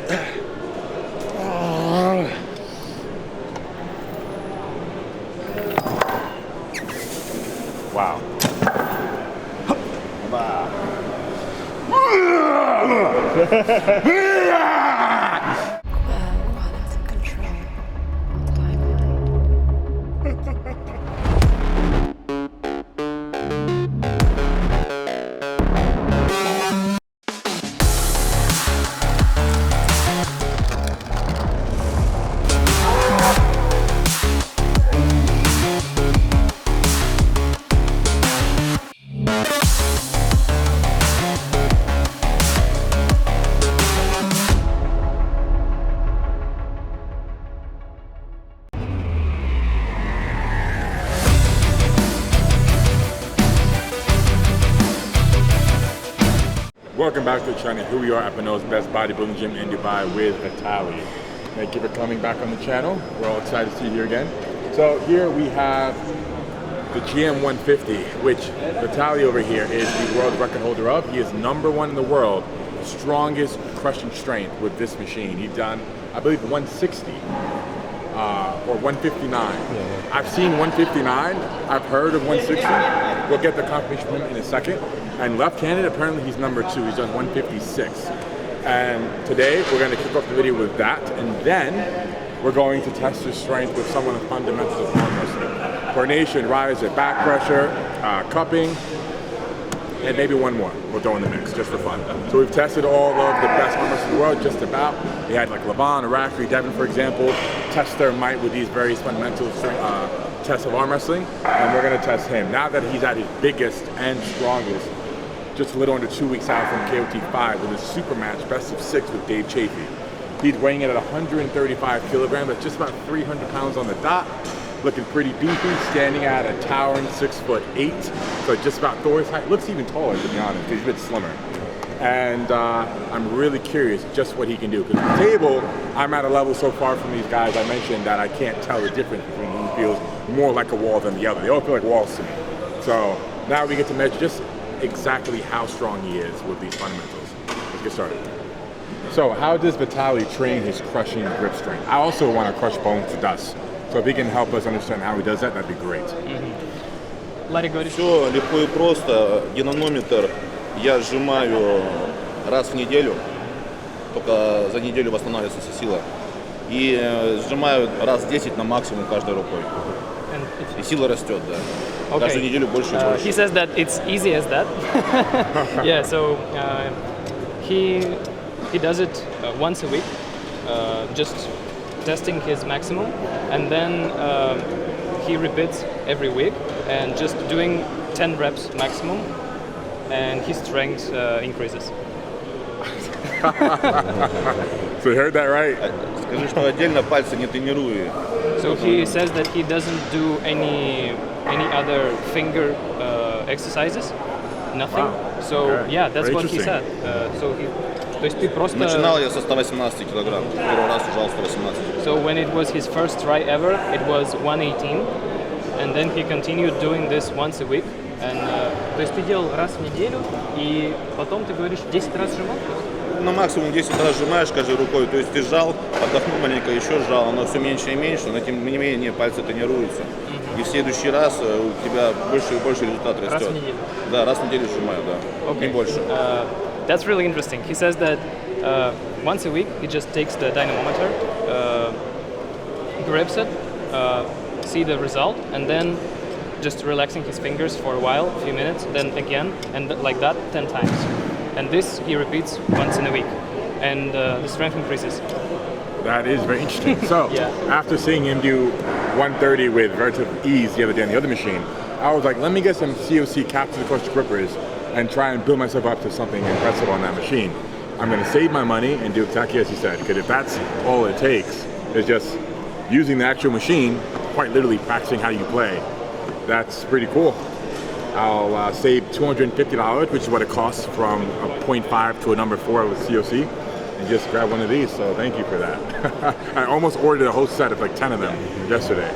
Wow. Welcome back to the channel. Here we are at Mano's best bodybuilding gym in Dubai with Vitali. Thank you for coming back on the channel. We're all excited to see you here again. So here we have the GM 150, which Vitali over here is the world record holder of. He is #1 in the world, strongest crushing strength with this machine. He's done, I believe, 160 or 159. Yeah. I've seen 159. I've heard of 160. We'll get the confirmation from him in a second. And left-handed, apparently he's #2. He's done 156. And today we're going to kick off the video with that, and then we're going to test his strength with some of the fundamentals of arm wrestling: coordination, riser, back pressure, cupping, and maybe one more we'll throw in the mix just for fun. So we've tested all of the best arm wrestlers in the world, just about. We had like Laletin, Irakli, Davit, for example, test their might with these various fundamental tests of arm wrestling, and we're going to test him now that he's at his biggest and strongest. Just a little under 2 weeks out from KOT 5 with a super match, best of 6 with Dave Chaffee. He's weighing in at 135 kilograms, that's just about 300 pounds on the dot. Looking pretty beefy, standing at a towering 6'8", so just about Thor's height. Looks even taller, to be honest, he's a bit slimmer. And I'm really curious just what he can do. Because at the table, I'm at a level so far from these guys I mentioned that I can't tell the difference between who feels more like a wall than the other. They all feel like walls to me. So now we get to measure just exactly how strong he is with these fundamentals. Let's get started. So how does Vitali train his crushing grip strength? I also want to crush Bowen to dust. So if he can help us understand how he does that, that'd be great. Larry, говорит. Все легко и просто. Динамометр я сжимаю раз в неделю, только за неделю восстанавливается сила. И сжимаю раз 10 на максимум каждой рукой. И сила растет, да. Okay. Каждую неделю больше и больше. He says that it's easy as that. Yeah, so he does it once a week, just testing his maximum, and then he repeats every week and just doing 10 reps maximum, and his strength increases. So you heard that right? Скажи, что отдельно пальцы не тренирую. So he says that he doesn't do any other finger exercises, nothing. Wow. So Okay. yeah, that's Very what he said. So he, то есть ты просто. Начинал я со 118 килограмм. Первый раз ужал 118. So when it was his first try ever, it was 118, and then he continued doing this once a week. And то есть ты делал раз в неделю, и потом ты говоришь 10 раз сжимал? На максимум 10 раз сжимаешь каждой рукой, то есть ты сжал, отдохнул маленько, еще сжал, оно все меньше и меньше, но тем не менее пальцы тренируются. И в следующий раз у тебя больше и больше результат растет. Раз в неделю? Да, раз в неделю сжимаю, да, Okay. не больше. That's really interesting. He says that once a week he just takes the dynamometer, grips it, see the result, and then just relaxing his fingers for a while, a few minutes, then again, and like that 10 times. And this he repeats once in a week, and the strength increases. That is very interesting. So Yeah. after seeing him do 130 with relative ease the other day on the other machine, I was like, let me get some COC capsules across the grippers and try and build myself up to something impressive on that machine. I'm going to save my money and do exactly as he said, because if that's all it takes is just using the actual machine, quite literally practicing how you play, that's pretty cool. I'll save $250, which is what it costs from a 0.5 to a number 4 with COC, and just grab one of these, so thank you for that. I almost ordered a whole set of like 10 of them yesterday.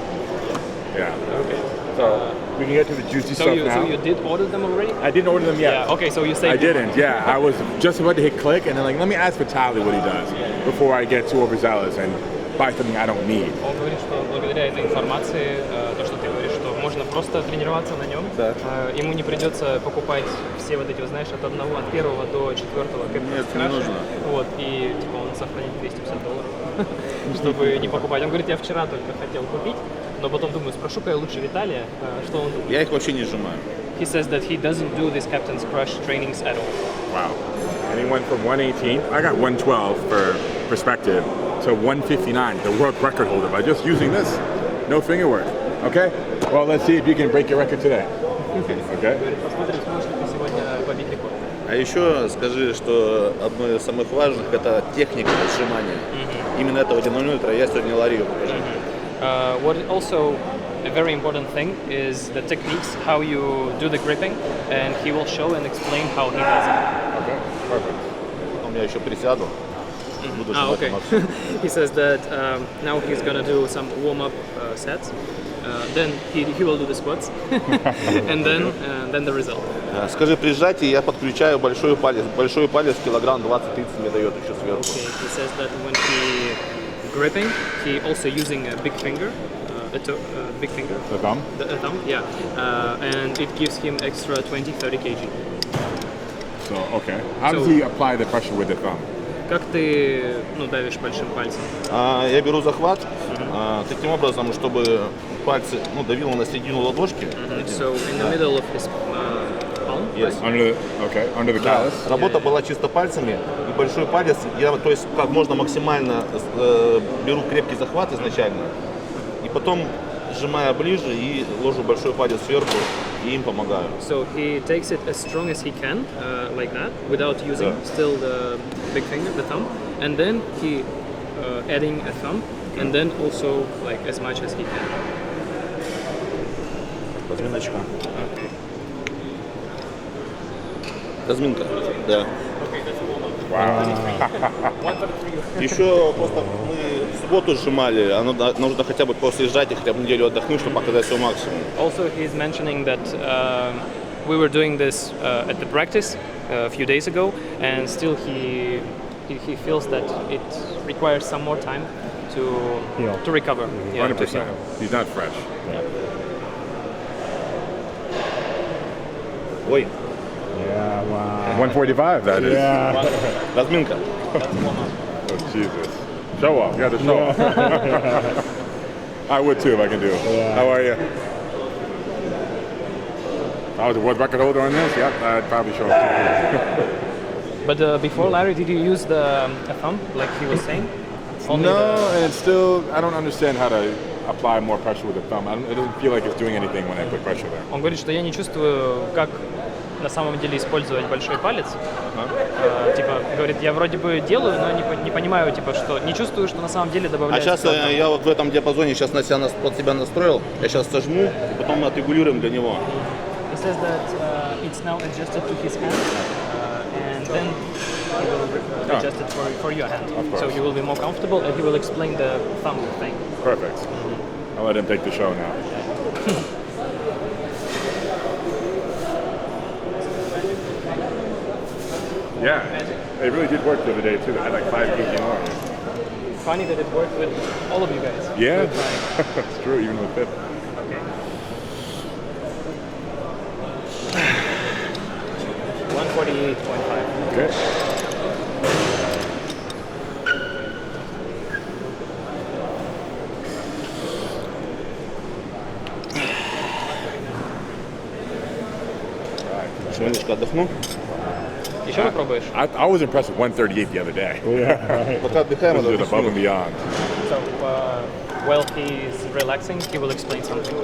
Yeah. Okay. So We can get to the juicy stuff now. So you did order them already? I didn't order them yet. Yeah. Okay, so you saved. I didn't. Yeah, I was just about to hit click, and then like, let me ask Vitali what he does before I get too overzealous and buy something I don't need. Он говорит, что благодаря этой информации, то, что ты говоришь, что можно просто тренироваться на нем, ему не придется покупать все вот эти, знаешь, от первого до четвертого Нет, не нужно. Вот, и типа он сохранит $250, чтобы не покупать. Он говорит, я вчера только хотел купить, но потом думаю, спрошу-ка я лучше Виталия, что он думает. Я их вообще не сжимаю. He says that he doesn't do these Captain's Crush trainings at all. Wow. And he went from 118, I got 112 for perspective, to 159, the world record holder, by just using this. No finger work. Okay? Well, let's see if you can break your record today. Okay? Посмотрим, сможешь ли ты сегодня побить рекорд. А еще скажи, что одно из самых важных – это техника сжимания. Именно этого динамометра я сегодня Ларию покажу. What also a very important thing is the techniques, how you do the gripping, and he will show and explain how he does it. Okay, perfect. Потом я еще присяду. Буду сжимать Okay. максимум. He says that now he's gonna do some warm-up sets. Then he will do the squats, and then the result. Скажи, при сжатии я подключаю большой палец. Большой палец килограмм 20-30 мне дает еще сверху. Okay. He says that when he gripping, he also using a big finger, big finger. The thumb? The thumb, yeah, and it gives him extra 20-30 kg. So, okay. How does he apply the pressure with the thumb? Как ты, давишь большим пальцем? Я беру захват таким образом, чтобы пальцы давило на середину ладошки. So in the middle of his palm. Yes. Under the callus. Работа была чисто пальцами, и большой палец, я то есть как можно максимально беру крепкий захват изначально, и потом сжимая ближе и ложу большой палец сверху и им помогаю. So he takes it as strong as he can, like that, without using still the big finger, the thumb, and then he adding a thumb, and then also like as much as he can. Разминочка. Разминка, да. Еще просто мы в субботу сжимали, нужно хотя бы после сжатия хотя бы неделю отдохнуть, чтобы показать свой максимум. Also, he's mentioning that we were doing this at the practice a few days ago, and still he feels that it requires some more time to recover. Yeah, 100%. He's not fresh. Ой. Yeah, wow. 145, that is. Yeah. Разминка. Oh, Jesus. Show off. You got to show off. I would too if I can do it. Yeah. How are you? If I was a world record holder on this, yep, I'd probably show off. But before Larry, did you use the thumb like he was saying? No, and it's still, I don't understand how to apply more pressure with the thumb. It doesn't feel like it's doing anything when I put pressure there. Он говорит, что я не чувствую, как на самом деле использовать большой палец. Типа, говорит, я вроде бы делаю, но не понимаю, типа, что не чувствую, что на самом деле добавляется. А сейчас я вот в этом диапазоне сейчас под себя настроил. Я сейчас сожму, и потом мы отрегулируем для него. He says that it's now adjusted to his hand, and then he will adjust it for your hand. So you will be more comfortable, and he will explain the thumb thing. Perfect. I'll let him take the show now. Yeah, it really did work the other day too. I had like 5 kg more. Funny that it worked with all of you guys. Yeah, it's true, even with Pip. Okay. 148.5. Okay. Минуточку отдохну. Еще попробуешь? I was impressed with 138 the other day. Пока отдыхаем, This is above and отдохну. beyond. So while he's relaxing, he will explain something.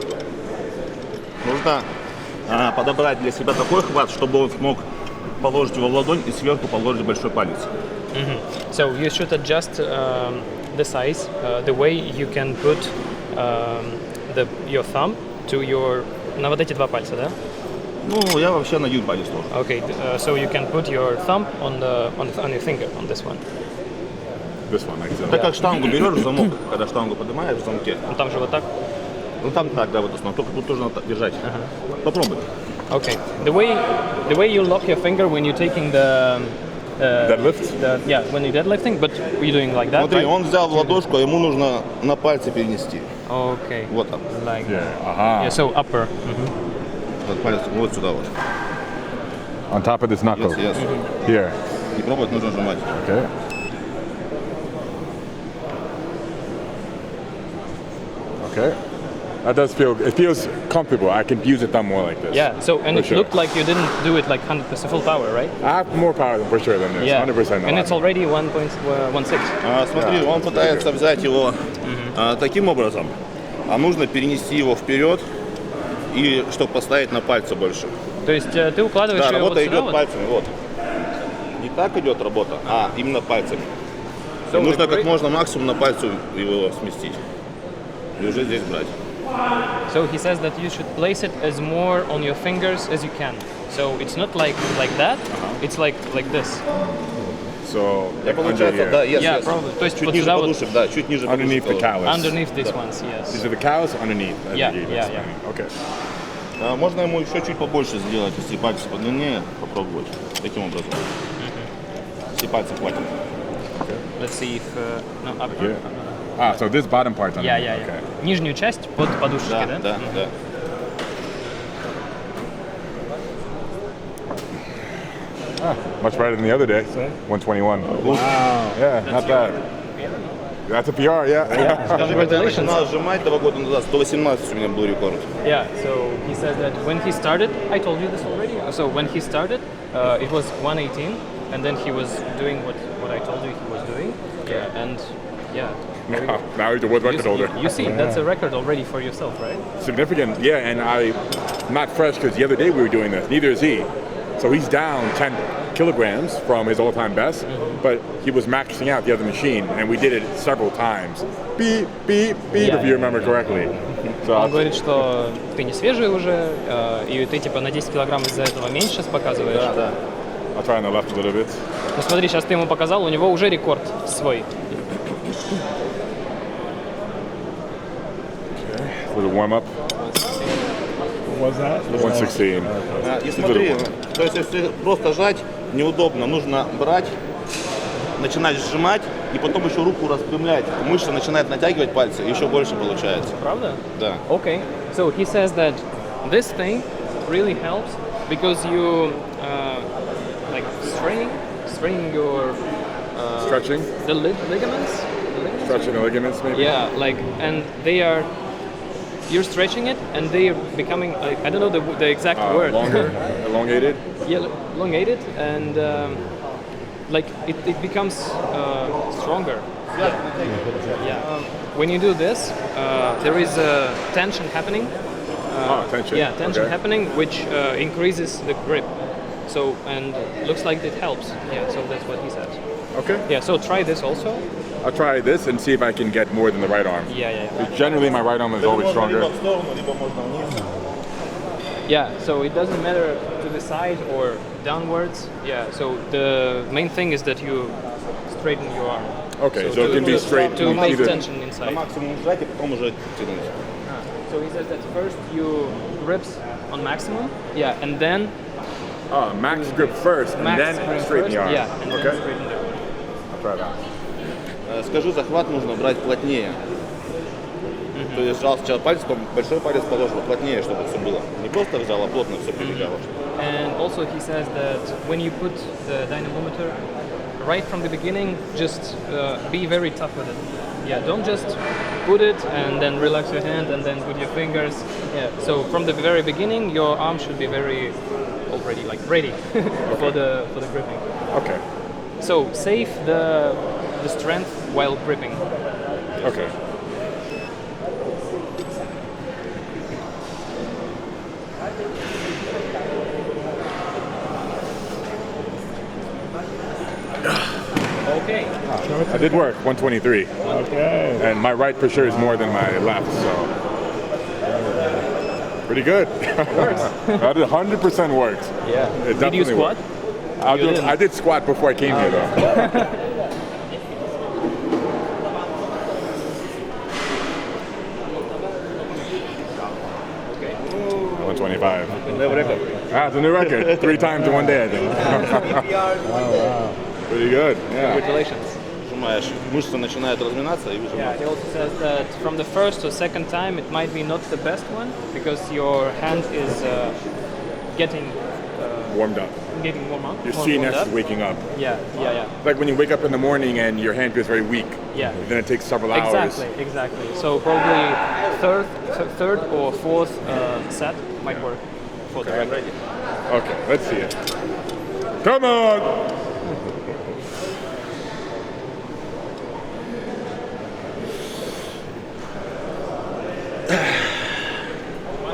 Нужно подобрать для себя такой хват, чтобы он смог положить его в ладонь и сверху положить большой палец. So you should adjust the size, the way you can put your thumb to your... На вот эти два пальца, да? Ну, я вообще на один палец тоже. Okay, so you can put your thumb on your finger, on this one. This one, like so. Так как штангу берешь в замок, когда штангу поднимаешь в замке, Ну там же вот так. Ну там так, да, вот основном. Только тут тоже надо держать. Попробуй. Okay. The way you lock your finger when you're taking the Deadlift? yeah, when you're deadlifting, but you're doing like that. Смотри, right? он взял в ладошку, а ему нужно на пальцы перенести. Okay. Вот так. Like Yeah. Aha. yeah, so upper. Вот палец вот сюда вот. On top of this knuckle. Yes, yes. Here. И пробовать нужно сжимать. Okay. Okay. That does feel. It feels comfortable. I can use the thumb more like this. Yeah. So and For it sure. looked like you didn't do it like 100% full power, right? I have more power for sure than this. Yeah. 100%. And it's already 1.16. Смотри, он пытается взять его таким образом, а нужно перенести его вперед и чтобы поставить на пальцы больше. То есть ты укладываешь Да, ее вот работа сюда идет вот? пальцами, вот. Не так идет работа, а именно пальцами. So И нужно the как grip- можно максимум на пальцу его сместить. И уже здесь брать. So he says that you should place it as more on your fingers as you can. So it's not like that. It's like this. So Я like under получается, here. да, yes, Yeah, yes. probably. То есть Чуть вот ниже сюда вот подушек, да, чуть ниже Underneath the подушек. callus. underneath these ones, yes. These are the callus underneath. I Yeah, think he yeah, explained. Okay. Можно ему еще чуть побольше сделать, если пальцы подлиннее, попробовать таким образом. Если пальцы хватит. Let's see if no upper. Yeah. Ah, so this bottom part's Yeah, underneath. yeah, yeah. Okay. Нижнюю часть под подушечки, Да, да? да, да. Much better than the other day. 121. Wow. Yeah, not bad. That's a PR, yeah. Скажи, когда я Congratulations. начинал сжимать 2 года назад, 118 у меня был рекорд. Yeah, so he says that when he started, I told you this already. So when he started, it was 118, and then he was doing what I told you he was doing. Yeah, and yeah. Now he's a world record holder. You see, that's a record already for yourself, right? Significant, yeah, and I'm not fresh because the other day we were doing this, neither is he. So he's down 10 kilograms from his all-time best, but he was maxing out the other machine, and we did it several times. Beep, beep, beep, Yeah, if you remember correctly. Он So, говорит, что ты не свежий уже, и ты типа на 10 килограмм из-за этого меньше сейчас показываешь. Да. I'll try on the left a little bit. Ну смотри, сейчас ты ему показал, у него уже рекорд свой. A little warm-up, What was that? 116. И смотри, то есть если просто жать, неудобно, нужно брать, начинать сжимать, и потом еще руку распрямлять. Мышца начинает натягивать пальцы, и еще больше получается. Правда? Да. Okay. So he says that this thing really helps because you like straining your Stretching, the ligaments. stretching the ligaments maybe. Yeah, like and they are. You're stretching it, and they are becoming. I don't know the exact word. Longer, elongated. Yeah, elongated, and like it becomes stronger. Yeah. When you do this, there is a tension happening. Tension. Yeah, tension Okay. happening, which increases the grip. So and looks like it helps. Yeah, so that's what he says. Okay. Yeah, so try this also. I'll try this and see if I can get more than the right arm. Yeah. Generally, my right arm is always Можно stronger. либо в сторону, либо можно вниз. Yeah, so it doesn't matter to the side or downwards. Yeah, so the main thing is that you straighten your arm. Okay, so it can be straight to make either. tension На inside. максимум сжать, и потом уже тянуть. So he says that first you grips on maximum. Yeah, and then Max grip first, and max then grip straighten first. the arm. Yeah, and then Okay, straighten the arm. I'll try that. Скажу, захват нужно брать плотнее. То есть сжал сначала палец, потом большой палец положил плотнее, чтобы все было. Не просто взял, а плотно все прилегало. And also he says that when you put the dynamometer right from the beginning, just be very tough with it. Yeah, don't just put it and then relax your hand and then put your fingers. Yeah, so from the very beginning, your arm should be very already like ready for the gripping. Okay, So save the strength while gripping. okay. Okay. I did work, 123. Okay. And my right for sure is more than my left, so. Pretty good. That 100% works. Yeah. It Did you definitely squat? works. You didn't? I did squat before I came here though. 125. New record. Ah, it's a new record. 3 times in one day, I think. Pretty good. Yeah. Congratulations. Сжимаешь, мышцы начинают разминаться и Yeah, выжимаешь. he also says that from the first or second time it might be not the best one because your hand is getting Warmed up. warm up. Your more CNS warmed up. is waking up. Yeah. Like when you wake up in the morning and your hand feels very weak. Yeah. Then it takes several hours. Exactly. So probably third or fourth set might work for the record. Okay, let's see it. Come on!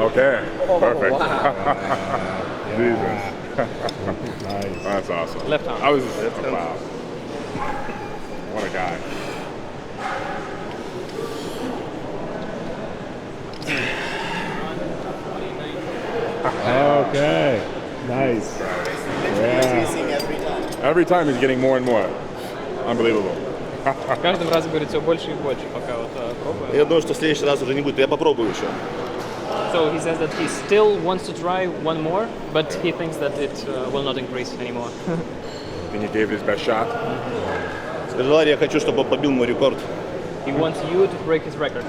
Okay, perfect. Jesus. Nice. That's awesome. Left arm. I was wow. What a guy. Okay. Nice. Yeah. Every time he's getting more and more. Unbelievable. Каждым разом говорит все больше и больше, пока вот пробуем. Я думаю, что в следующий раз уже не будет, я попробую еще. So he says that he still wants to try one more, but he thinks that it will not increase anymore. Then you gave it his best shot. Скажи, Ларри, я хочу, чтобы он побил мой рекорд. He wants you to break his record.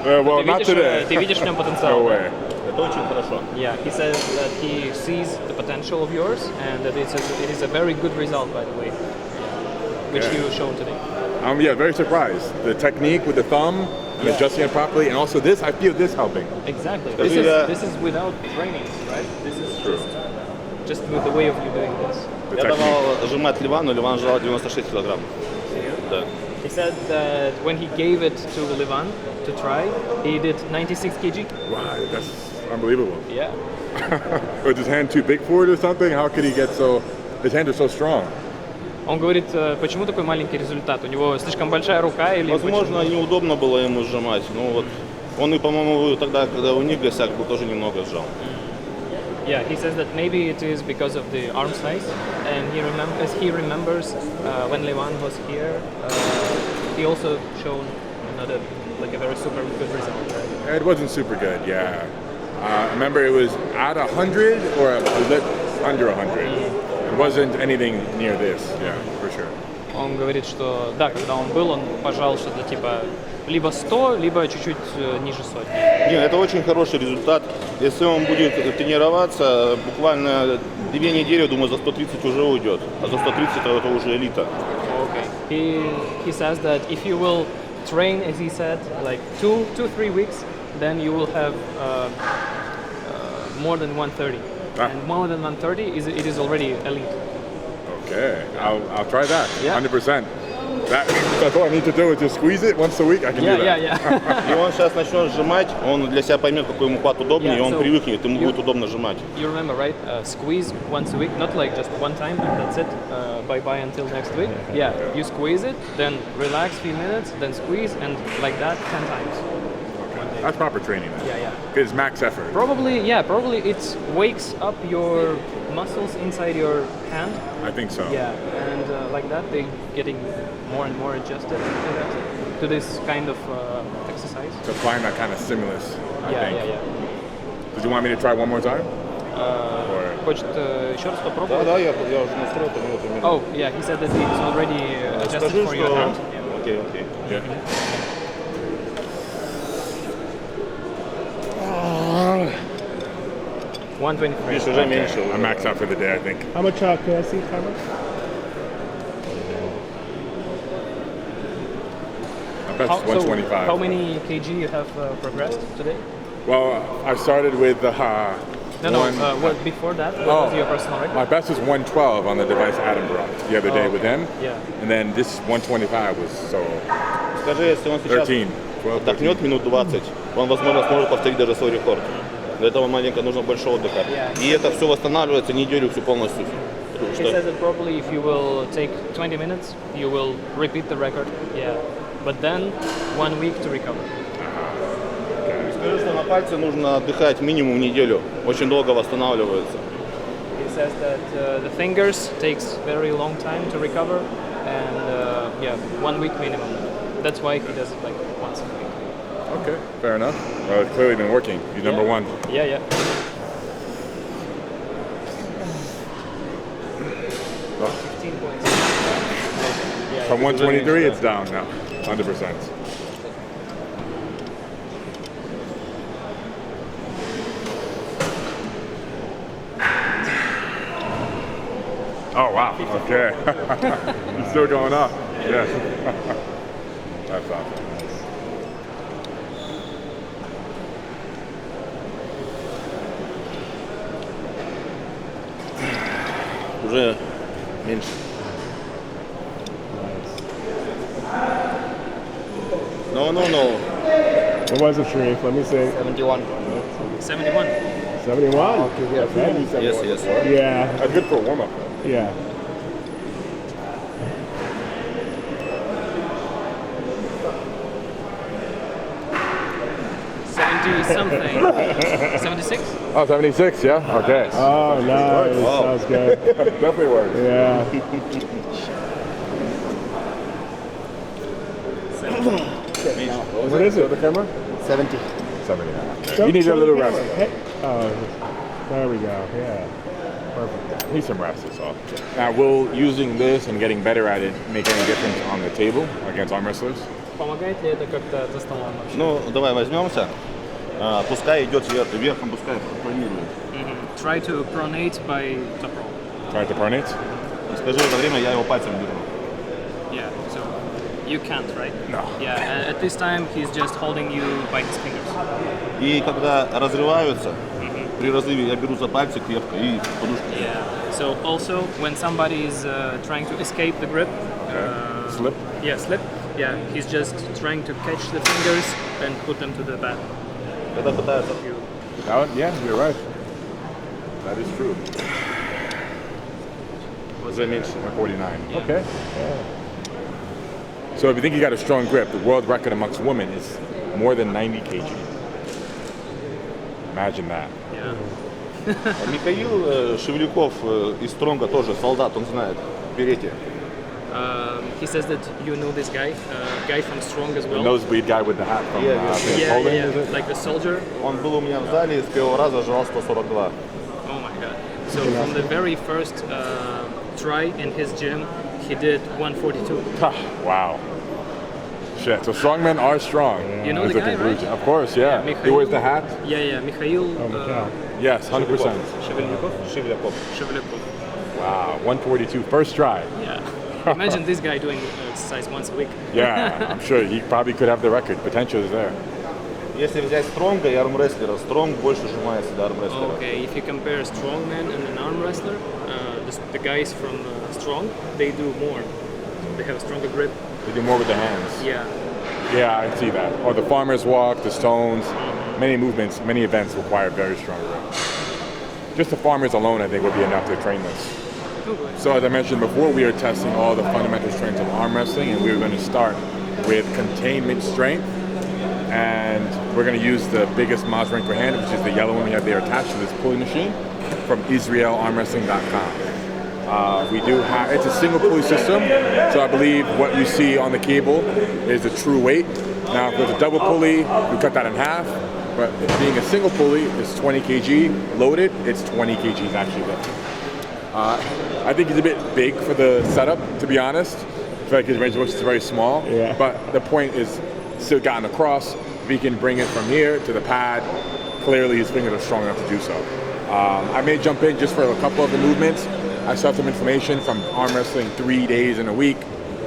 Well, not today. Ты видишь в нем No потенциал. way. Это очень хорошо. Yeah, he says that he sees the potential of yours and that it is a very good result, by the way, which Yeah. you showed today. Yeah, very surprised. The technique with the thumb, and adjusting it properly, and also this, I feel this helping. Exactly. Скажи, This is without training, right? This is just with the way of you doing this. The Я technique. давал сжимать Ливану, Ливан жал 96 килограмм. Да. He said that when he gave it to Livan to try, he did 96 kg. Wow, that's unbelievable. Yeah. Was his hand too big for it or something? How could he get so? His hands are so strong. Он говорит, почему такой маленький результат? У него слишком большая рука или Возможно, почему? неудобно было ему сжимать. Ну вот, он и, по-моему, тогда, когда у них гостях был, тоже немного сжал. Yeah, he says that maybe it is because of the arm size, and he remembers when Livan was here, he also shown another like a very super good result. Right? It wasn't super good, yeah. I remember it was at 100 or a bit under 100. It wasn't anything near this, yeah, for sure. Он говорит, что да, когда он был, он пожал что-то типа либо 100, либо чуть-чуть ниже сотни. Нет, это очень хороший результат. Если он будет тренироваться, буквально 2 недели, думаю, за 130 уже уйдет. А за 130 это уже элита. Okay. He says that if you will train, as he said, like 2-3 weeks, then you will have more than 130. Ah. And more than 130 it is already elite. Okay, I'll try that, Yeah. 100%. That's all I need to do is just squeeze it once a week, I can do that. Yeah. И он сейчас начнет сжимать, он для себя поймет, какой ему хват удобнее, Yeah, и он so привыкнет, ему you- будет удобно сжимать. You remember, right? Squeeze once a week, not like just one time and that's it. Bye-bye until next week. Yeah, you squeeze it, then relax few minutes, then squeeze, and like that 10 times. That's proper training then. Yeah. It's max effort. Probably it wakes up your muscles inside your hand. I think so. Yeah, and like that they getting more and more adjusted to this kind of exercise. To find that kind of stimulus, I think. Yeah. Did you want me to try one more time? Хочет еще раз попробовать? Да, я уже настроил, это примерно. Oh, yeah, he said that it's already adjusted Скажи, for your что... hand. Окей. Yeah. 123. Видишь, уже меньше. I'm maxed out for the day, I think. How much KFC cover? My best is 125. How many kg you have progressed today? Well, I started with No, one. what before that? What Oh. was your personal record? My best was 112 on the device Adam brought the other day with him. Yeah. And then this 125 was so Скажи, если он сейчас 13, 12, 13. отдохнет минут 20, он, возможно, сможет повторить даже свой рекорд. Для этого маленько нужно больше отдыха. Yeah. И это все восстанавливается неделю всю полностью. He says that probably if you will take 20 minutes, you will repeat the record. Yeah. But then 1 week to recover. Скажи, что на пальце нужно отдыхать минимум неделю. Очень долго восстанавливается. He says that the fingers takes very long time to recover, and 1 week minimum. That's why he does it like once a week. Okay, fair enough. Well, it's clearly been working. He's number one. Yeah, yeah. Oh. 15 points. Yeah, From 123, it's down now, 100%. Oh wow, okay. He's still going up. Yes. That's awesome. Уже меньше. No. What was it, Sharif? Let me see. 71. 71? Okay. Yes. Yeah, That's good for a warm-up. yeah. Something. 76? Oh, 76, yeah? Okay. Oh, nice. Wow. Sounds good. Definitely works. Yeah. What is it? The camera? 70. 70. You need a little rest. Hey. Oh, there we go. Yeah. Perfect. Need some rest, that's all. Now, will using this and getting better at it make any difference on the table against arm wrestlers? Помогает ли это как-то за столом вообще? Ну, давай возьмемся. Пускай идет верхом, пускай пронирует. Try to pronate by top roll. Try to pronate? Скажи это время, я его пальцем держу. Yeah, so you can't, right? No. Yeah, at this time he's just holding you by his fingers. И когда разрываются, при разрыве я беру за пальцы крепко и подушку. Yeah. So also when somebody is trying to escape the grip, Slip? yeah, slip. Yeah, he's just trying to catch the fingers and put them to the pad. Когда пытаются. Yeah, you're right. That is true. Уже меньше. 49. Yeah. Okay. So if you think you got a strong grip, the world record amongst women is more than 90 kg. Imagine that. Yeah. Михаил Шевлюков из Стронга тоже солдат, он знает. Берете. He says that you know this guy, guy from Strong as The well. nosebleed guy with the hat from Yeah, Poland, yeah, is it? like the soldier. Он был у меня в зале и с первого раза жрал 142. Oh my god. So from the very first try in his gym, he did 142. Ha, wow. Shit. So strong men are strong. You know is the guy, conclusion. right? Of course, yeah. Mikhail- He wears the hat? Yeah, Mikhail Mikhail. Yes, 100%. Shevelyukov. Шевляков. Shevelyukov. Wow, 142, first try. Yeah. Imagine this guy doing exercise once a week. Yeah, I'm sure he probably could have the record. Potential is there. Если взять Стронга и армрестлера, Стронг больше сжимается до армрестлера. Okay, if you compare strongman and an arm wrestler, the guys from Strong, they do more. They have a stronger grip. They do more with the hands. Yeah. Yeah, I see that. Or the farmer's walk, the stones. Many movements, many events require very strong grip. Just the farmers alone, I think, would be enough to train this. So as I mentioned before, we are testing all the fundamental strengths of arm wrestling, and we're going to start with containment strength. And we're going to use the biggest Maz ring per hand, which is the yellow one we have there attached to this pulley machine from IsraelArmWrestling.com. We do have, it's a single pulley system, so I believe what you see on the cable is the true weight. Now, if there's a double pulley, we cut that in half, but it being a single pulley, it's 20 kg. Loaded, it's 20 kg actually lifted. I think he's a bit big for the setup, to be honest. I feel like his range of motion is very small, Yeah. but the point is still gotten across. If he can bring it from here to the pad, clearly his fingers are strong enough to do so. I may jump in just for a couple of the movements. I still have some information from arm wrestling 3 days in a week,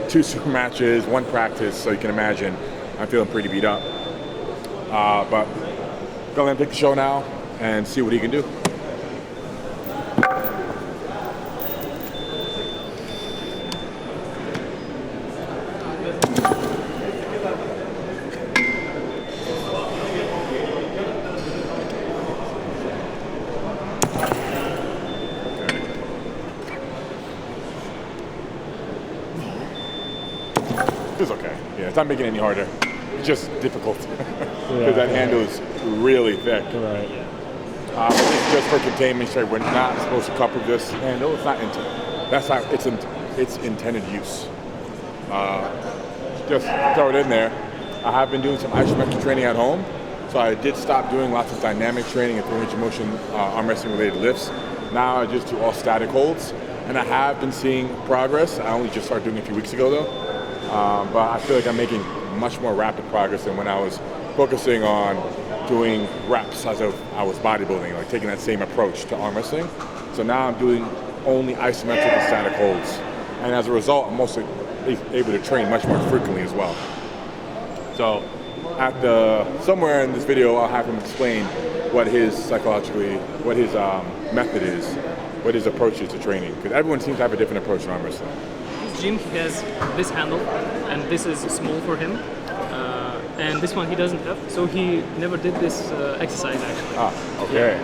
2 super matches, 1 practice, so you can imagine I'm feeling pretty beat up. But go ahead and take the show now and see what he can do. It's okay. Yeah, it's not making it any harder. It's just difficult because that handle is really thick. Right. It's just for containment strength. We're not supposed to couple this handle. It's not intended. That's not. It's intended use. Just throw it in there, I have been doing some isometric training at home. So I did stop doing lots of dynamic training and 3-range of motion arm wrestling related lifts. Now I just do all static holds. And I have been seeing progress. I only just started doing it a few weeks ago though. But I feel like I'm making much more rapid progress than when I was focusing on doing reps as if I was bodybuilding, like taking that same approach to arm wrestling. So now I'm doing only isometric and static holds. And as a result, I'm also able to train much more frequently as well. So somewhere in this video, I'll have him explain what his method is, what his approach is to training. Because everyone seems to have a different approach to arm wrestling. His gym, he has this handle, and this is small for him. And this one he doesn't have, so he never did this exercise actually. Ah, okay.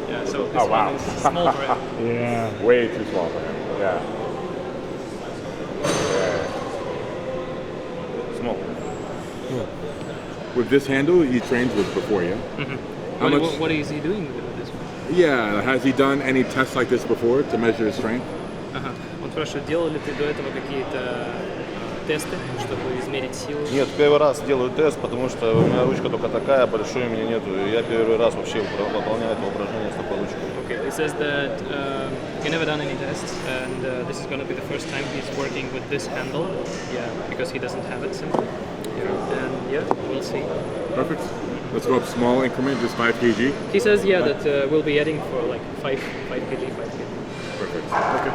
Yeah, so this one is small for him. Yeah. Way too small for him. Yeah. Small. With this handle, he trains with before, yeah? Mm-hmm. What is he doing with this one? Yeah, has he done any tests like this before to measure his strength? Он спрашивает, делал ли ты до этого какие-то тесты, чтобы измерить силу? Нет, первый раз делаю тест, потому что у меня ручка только такая, большой у меня нету. И я первый раз вообще выполняю это упражнение с такой ручкой. Okay, it says that he never done any tests, and this is going to be the first time he's working with this handle. Yeah, because he doesn't have it simply. And yeah, we'll see. Perfect. Let's go up small increment, just 5 kg. He says, yeah, that we'll be adding for like 5 kg. Perfect. Okay.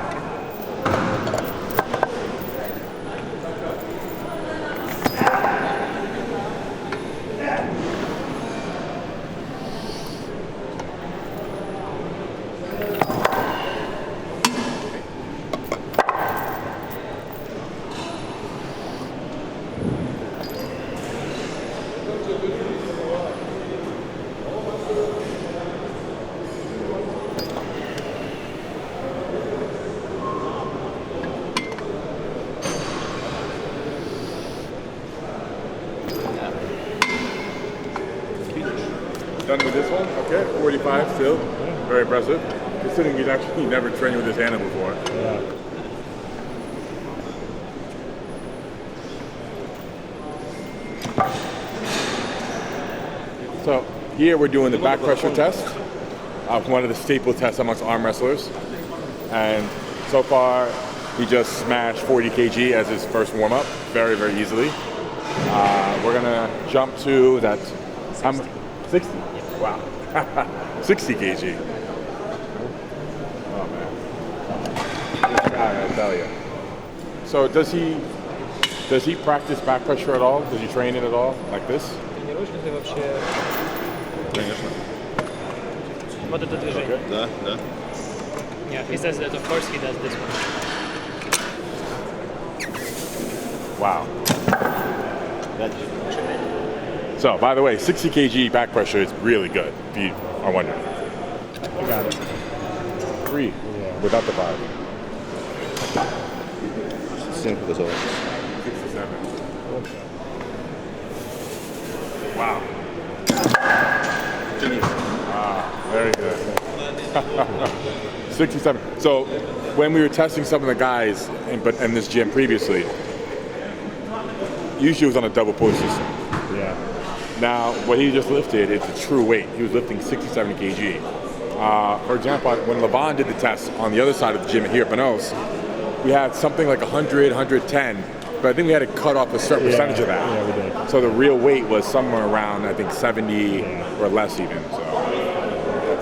Done with this one, okay, 45 still, very impressive. Considering he's actually never trained with this handle before. Yeah. So here we're doing the back pressure test, one of the staple tests amongst arm wrestlers. And so far, he just smashed 40 kg as his first warm-up, very, very easily. We're gonna jump to that, 60? Wow, 60 kg. Oh man, this guy, I tell you. So does he practice back pressure at all? Does he train it at all, like this? Тренируешь ли вообще Конечно. вот это движение? Да, да. Yeah, he says that of course he does this one. Wow. So, by the way, 60 kg back pressure is really good, if you are wondering. I got it. 3, Yeah. without the 5. 7 показалось. 67. Wow. Very good. 67. So, when we were testing some of the guys in this gym previously, usually it was on a double push system. Yeah. Now, what he just lifted is the true weight. He was lifting 67 kg. For example, when Levon did the test on the other side of the gym here at Panos, we had something like 100, 110, but I think we had to cut off a certain percentage of that. Yeah, we did. So the real weight was somewhere around, I think, 70 or less even. So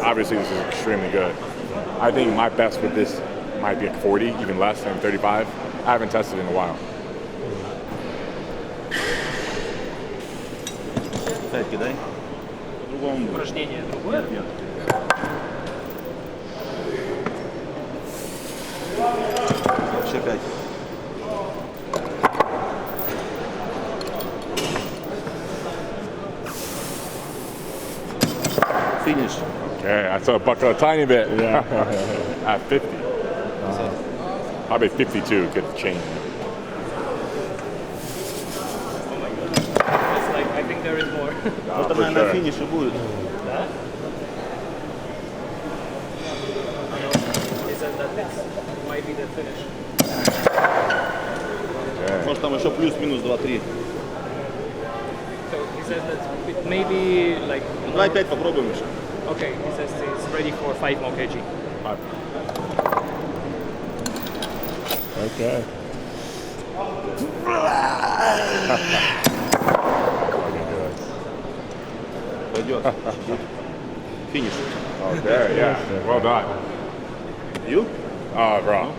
obviously this is extremely good. I think my best with this might be like 40, even less than 35. I haven't tested in a while. Опять кидай. По-другому. Упражнение другое? Нет. Вообще 5. Финиш. Okay, I saw buckle a tiny bit. Yeah. At 50. Probably 52, get the change. It's like, I think there is more. Вот она на финише будет. Да? He said that it might be the finish. Может там еще плюс-минус 2-3. said that it may be like. Давай 5 попробуем еще. Okay, he says he's ready for 5 more kg. Okay. Пойдет. Финиш. Okay, yeah. Well done. You? Oh, bro.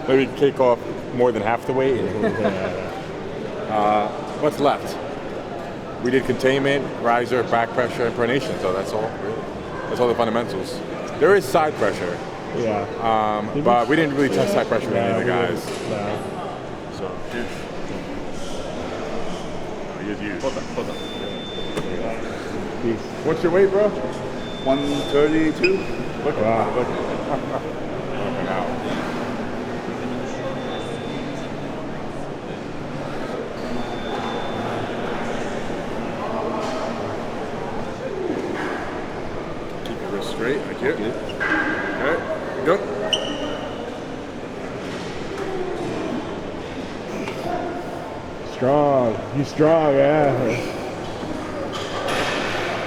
Maybe kick off more than half the weight. What's left? We did containment, riser, back pressure, and pronation. So that's all. Really. That's all the fundamentals. There is side pressure. Yeah. But we didn't really test side pressure with any of the guys. No. So here's you. Peace. What's your weight, bro? 132. Look at Wow. look out. Keep your wrist straight, like here. Okay, go. Strong. You strong, yeah.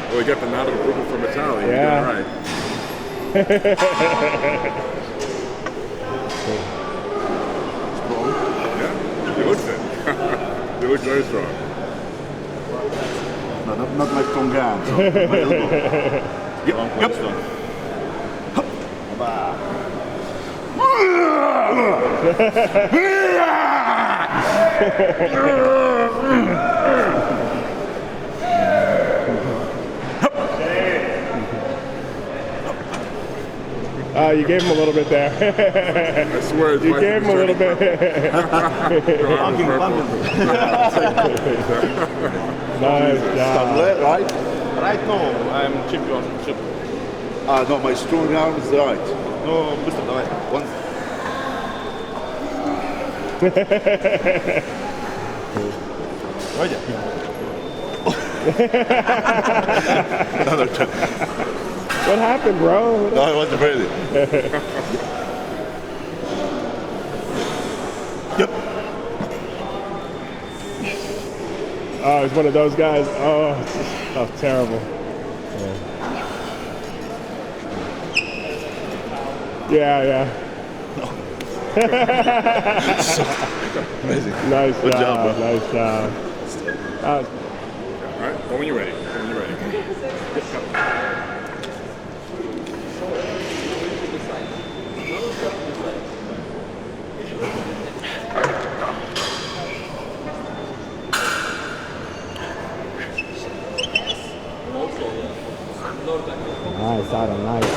Well, we got the nod of approval from Vitali. Yeah. All right. Yeah, you look fit. You look very strong. No, not my strong hand. So my elbow. Yep. You gave him a little bit there. I swear it's You gave him a little bit. Nice job. Right? Right now I'm championship. No, my strong arm is right. No, быстро, давай. One. Давайте. Another time. What happened, bro? No, I wasn't ready. Yep. Oh, he's one of those guys. Oh, terrible. Yeah. Amazing. Nice Good job. job, bro. Nice job. All right, go when you're ready. When you're ready. Nice, Adam, nice.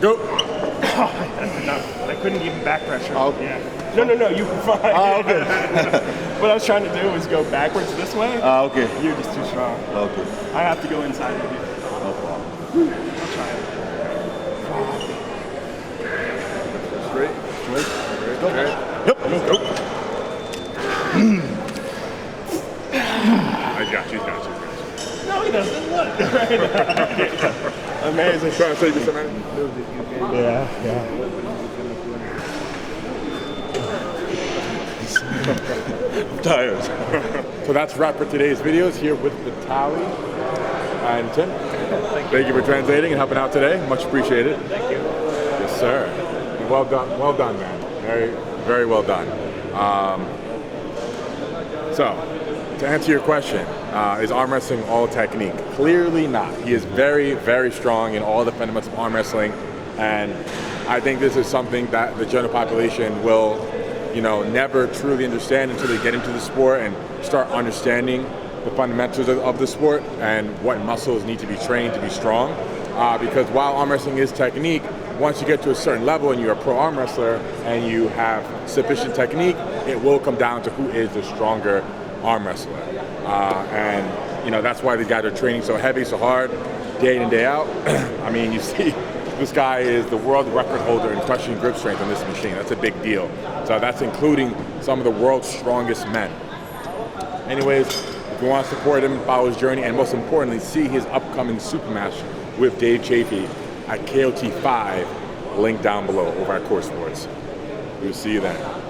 Go. I couldn't even back pressure. Oh. Yeah. No, you were fine. Okay. What I was trying to do was go backwards this way. Okay. You're just too strong. Okay. I have to go inside with you. No problem. I'll try it. Straight. Go. Yep. Go. I got you. No, he doesn't. Look. Amazing. Trying to save you some money? Yeah. I'm tired. So that's a wrap for today's videos here with Vitali and Tim. Thank you for translating and helping out today. Much appreciated. Thank you. Yes, sir. And well done, man. Very, very well done. So, to answer your question, is arm wrestling all technique? Clearly not. He is very, very strong in all the fundamentals of arm wrestling, and I think this is something that the general population will, never truly understand until they get into the sport and start understanding the fundamentals of the sport and what muscles need to be trained to be strong. Because while arm wrestling is technique, once you get to a certain level and you're a pro arm wrestler and you have sufficient technique, it will come down to who is the stronger arm wrestler. And that's why these guys are training so heavy, so hard, day in and day out. I mean, you see, this guy is the world record holder in crushing grip strength on this machine. That's a big deal. So that's including some of the world's strongest men. Anyways, If you want to support him, follow his journey, and most importantly, see his upcoming super match with Dave Chaffee at KOT 5, link down below over at Core Sports. We'll see you then.